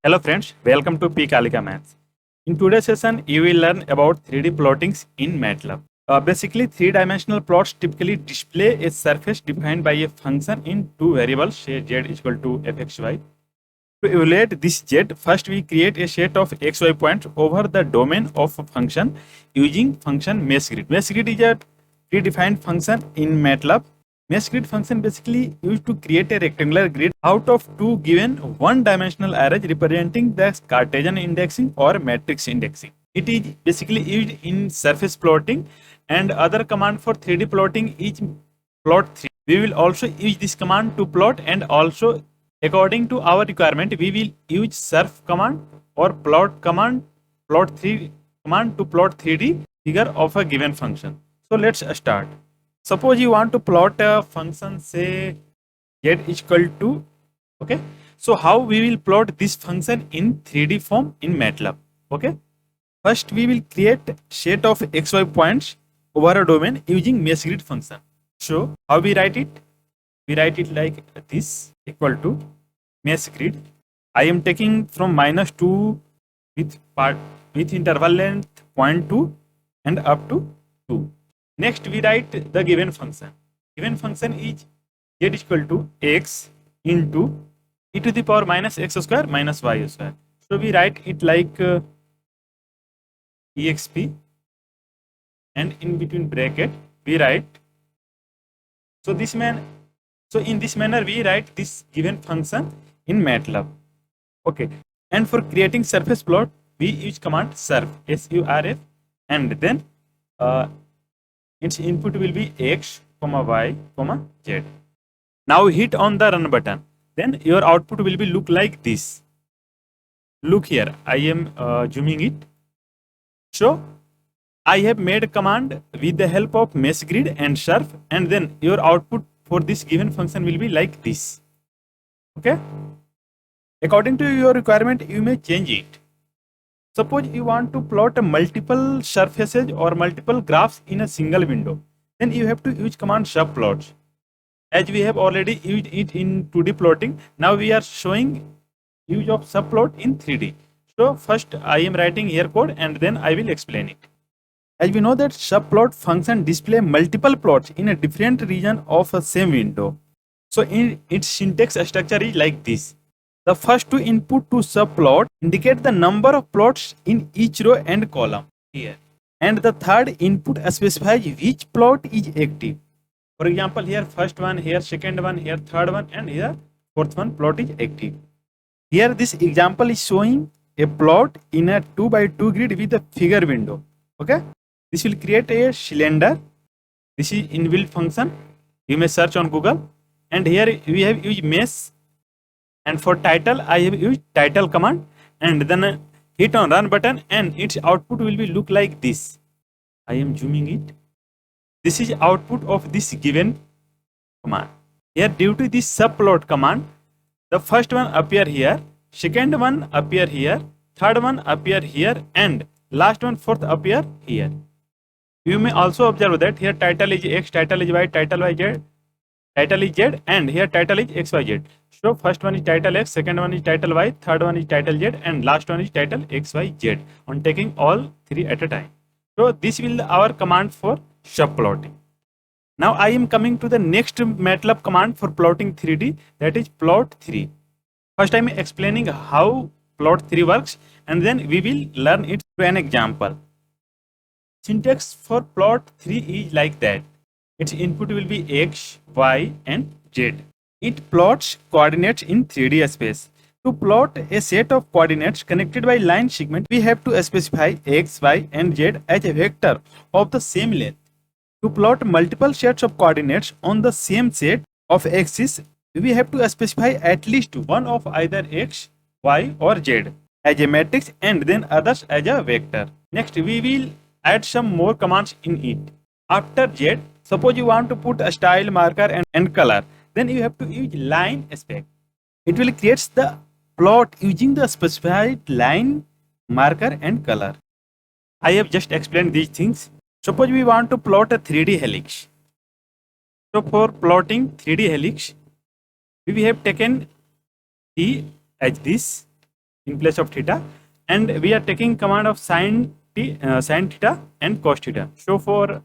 Hello friends, welcome to P Kalika Maths. In today's session, you will learn about 3D plottings in MATLAB. Basically, three-dimensional plots typically display a surface defined by a function in two variables, say z is equal to fxy. To evaluate this z, first we create a set of xy points over the domain of a function using function meshgrid. Meshgrid is a predefined function in MATLAB. Meshgrid function basically used to create a rectangular grid out of two given one-dimensional arrays representing the Cartesian indexing or matrix indexing. It is basically used in surface plotting, and other command for 3D plotting is plot3. We will also use this command to plot, and also according to our requirement we will use surf command or plot command, plot3 command to plot 3D figure of a given function. So let's start. Suppose you want to plot a function, say z is equal to, okay. So how we will plot this function in 3D form in MATLAB, okay. First we will create set of xy points over a domain using meshgrid function. So how we write it? We write it like this, equal to meshgrid. I am taking from -2 with interval length 0.2 and up to 2. Next, we write the given function. Given function is z is equal to x into e to the power minus x square minus y square. So we write it like exp, and in between bracket we write. So in this manner we write this given function in MATLAB. Okay, and for creating surface plot we use command surf, surf, and then its input will be x, y, z. Now hit on the run button. Then your output will be look like this. Look here, I am zooming it. So I have made a command with the help of meshgrid and surf, and then your output for this given function will be like this. Okay. According to your requirement, you may change it. Suppose you want to plot multiple surfaces or multiple graphs in a single window, then you have to use command subplots. As we have already used it in 2D plotting, now we are showing use of subplot in 3D. So first I am writing here code and then I will explain it. As we know that subplot function display multiple plots in a different region of a same window. So in its syntax structure is like this. The first two input to subplot indicate the number of plots in each row and column here. And the third input specifies which plot is active. For example, here first one, here second one, here third one, and here fourth one plot is active. Here this example is showing a plot in a 2x2 grid with a figure window. Okay. This will create a cylinder. This is inbuilt function. You may search on Google. And here we have used mesh. And for title, I have used title command, and then hit on run button, and its output will be look like this. I am zooming it. This is output of this given command. Here, due to this subplot command, the first one appear here, second one appear here, third one appear here, and last one fourth appear here. You may also observe that here title is x, title is y, title y, z, title is z, and here title is x, y, z. So first one is title x, second one is title y, third one is title z, and last one is title x, y, z, on taking all three at a time. So this will our command for subplotting. Now I am coming to the next MATLAB command for plotting 3D, that is plot3. First I am explaining how plot3 works, and then we will learn it through an example. Syntax for plot3 is like that. Its input will be x, y, and z. It plots coordinates in 3D space. To plot a set of coordinates connected by line segment, we have to specify x, y, and z as a vector of the same length. To plot multiple sets of coordinates on the same set of axes, we have to specify at least one of either x, y, or z as a matrix, and then others as a vector. Next, we will add some more commands in it. After z, suppose you want to put a style, marker, and color, then you have to use line aspect. It will create the plot using the specified line, marker, and color. I have just explained these things. Suppose we want to plot a 3D helix. So for plotting 3D helix, we have taken T as this, in place of theta, and we are taking command of sin theta and cos theta. So for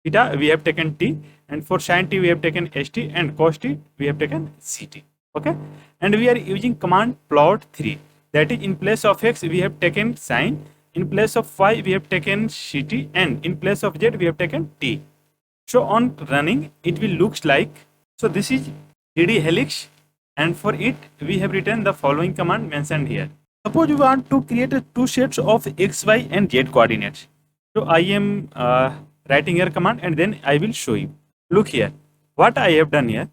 theta we have taken t, and for sin t we have taken st, and cos t we have taken ct. Okay, and we are using command plot 3, that is in place of x we have taken sin, in place of y we have taken ct, and in place of z we have taken t. So on running it will looks like, so this is dd helix, and for it we have written the following command mentioned here. Suppose you want to create two sets of x, y and z coordinates. So I am writing here command, and then I will show you. Look here, what I have done here.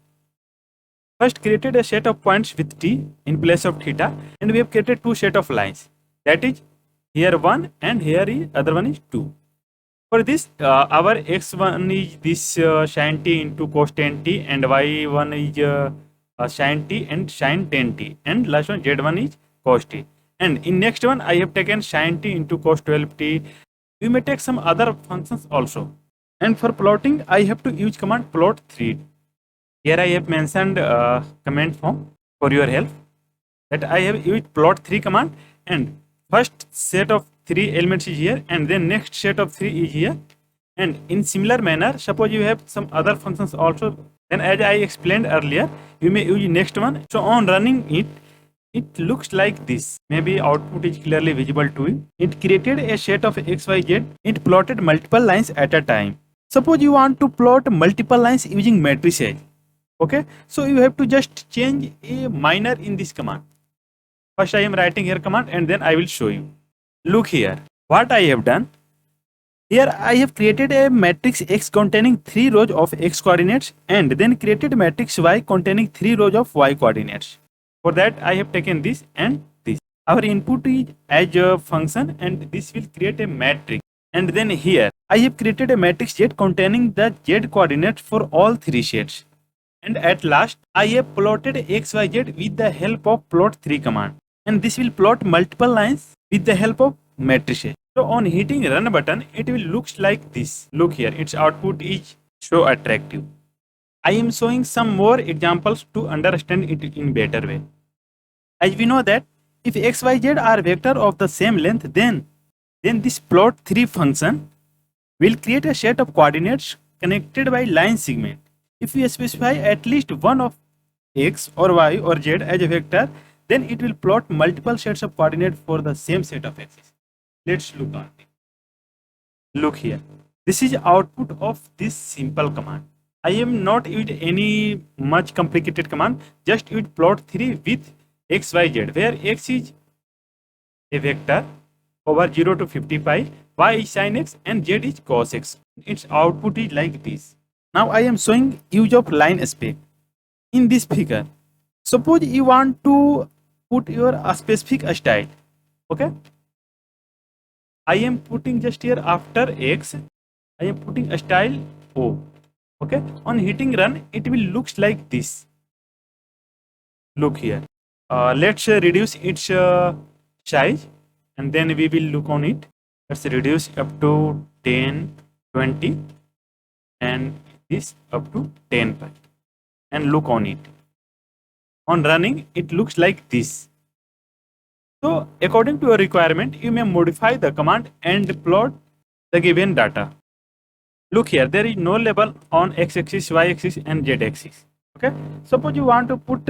First created a set of points with t in place of theta, and we have created two set of lines, that is here 1 and here is other one is 2. For this our x1 is this sin t into cos 10t, and y1 is sin t and sin 10t, and last one z1 is cos t, and in next one I have taken sin t into cos 12t. We may take some other functions also, and for plotting I have to use command plot 3. Here I have mentioned command form for your help, that I have used plot 3 command, and first set of 3 elements is here, and then next set of 3 is here, and in similar manner suppose you have some other functions also, then as I explained earlier you may use next one. So on running it looks like this. Maybe output is clearly visible to you. It created a set of x, y, z. It plotted multiple lines at a time. Suppose you want to plot multiple lines using matrices. Okay, so you have to just change a minor in this command. First I am writing here command, and then I will show you. Look here, what I have done. Here I have created a matrix X containing 3 rows of X coordinates, and then created matrix Y containing 3 rows of Y coordinates. For that I have taken this and this. Our input is as a function, and this will create a matrix. And then here I have created a matrix Z containing the Z coordinates for all 3 sets. And at last I have plotted x, y, z with the help of plot 3 command, and this will plot multiple lines with the help of matrices. So on hitting run button it will looks like this. Look here, its output is so attractive. I am showing some more examples to understand it in better way. As we know that if x, y, z are vector of the same length, then this plot 3 function will create a set of coordinates connected by line segment. If we specify at least one of x or y or z as a vector, then it will plot multiple sets of coordinates for the same set of axes. Let's look at it. Look here. This is output of this simple command. I am not used any much complicated command, just use plot 3 with x, y, z, where x is a vector over 0 to 50 pi, y is sin x, and z is cos x. Its output is like this. Now I am showing use of line spec. In this figure, suppose you want to put your specific style. Okay, I am putting just here after x, I am putting a style O. Okay, on hitting run it will looks like this. Look here, let's reduce its size, and then we will look on it. Let's reduce up to 10, 20, and this up to 10 pi, and look on it. On running it looks like this. So according to your requirement you may modify the command and plot the given data. Look here, there is no label on x-axis, y-axis and z-axis. Okay, suppose you want to put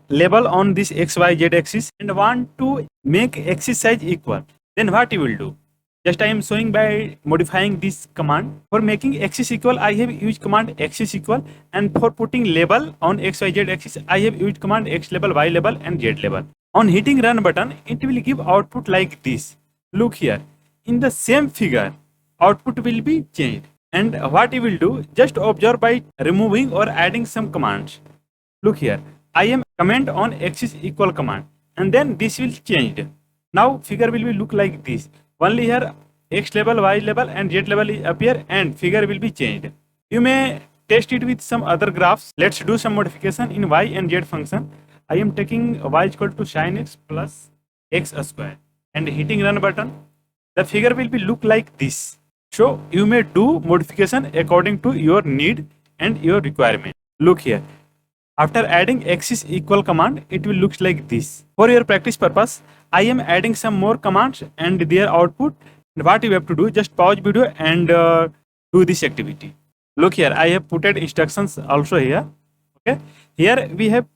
label on this x, y, z axis and want to make axis size equal, then what you will do? Just I am showing by modifying this command. For making axis equal I have used command axis equal, and for putting label on x, y, z axis I have used command x label, y label and z label. On hitting run button it will give output like this. Look here, in the same figure output will be changed, and what you will do, just observe by removing or adding some commands. Look here, I am comment on axis equal command, and then this will change. Now figure will be look like this. Only here x label, y label and z label is appear, and figure will be changed. You may test it with some other graphs. Let's do some modification in y and z function. I am taking y is equal to sin x plus x square, and hitting run button, the figure will be look like this. So you may do modification according to your need and your requirement. Look here, After adding x is equal command, it will looks like this. For your practice purpose, I am adding some more commands and their output. What you have to do, just pause video and do this activity. Look here, I have put instructions also here. Okay, here we have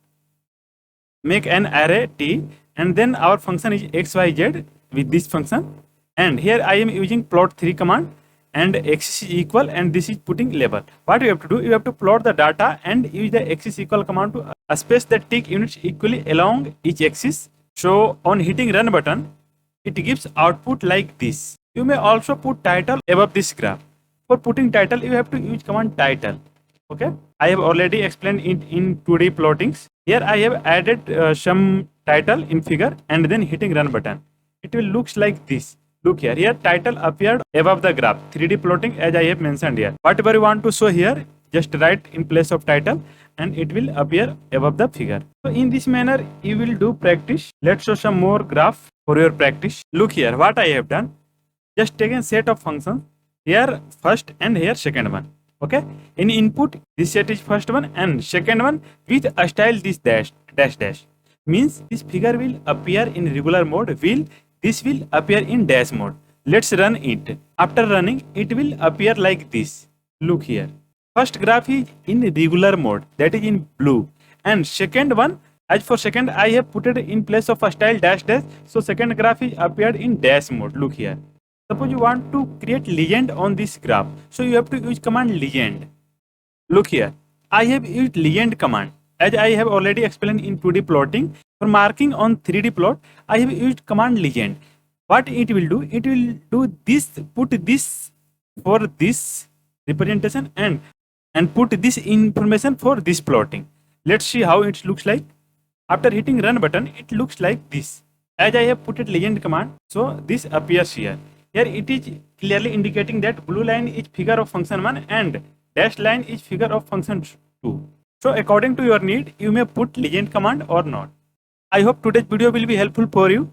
make an array t, and then our function is xyz with this function, and here I am using plot3 command, and x is equal, and this is putting label. What you have to do, you have to plot the data and use the x is equal command to space the tick units equally along each axis. So on hitting run button, it gives output like this. You may also put title above this graph. For putting title, you have to use command title. Okay, I have already explained it in 2D plottings. Here I have added some title in figure, and then hitting run button, it will looks like this. Look here, here title appeared above the graph. 3D plotting, as I have mentioned here. Whatever you want to show here, just write in place of title and it will appear above the figure. So in this manner you will do practice. Let's show some more graph for your practice. Look here, what I have done, just take a set of functions, here first and here second one. Okay, in input this set is first one and second one with a style this dash dash dash, means this figure will appear in regular mode, this will appear in dash mode. Let's run it. After running, it will appear like this. Look here, first graph is in regular mode, that is in blue, and second one, as for second I have put it in place of a style dash dash, so second graph is appeared in dash mode. Look here, suppose you want to create legend on this graph, so you have to use command legend. Look here, I have used legend command, as I have already explained in 2D plotting. For marking on 3D plot, I have used command legend. What it will do, it will do this, put this for this representation and put this information for this plotting. Let's see how it looks like. After hitting run button, it looks like this. As I have put it legend command, so this appears here. Here it is clearly indicating that blue line is figure of function 1 and dash line is figure of function 2. So according to your need, you may put legend command or not. I hope today's video will be helpful for you.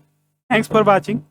Thanks for watching.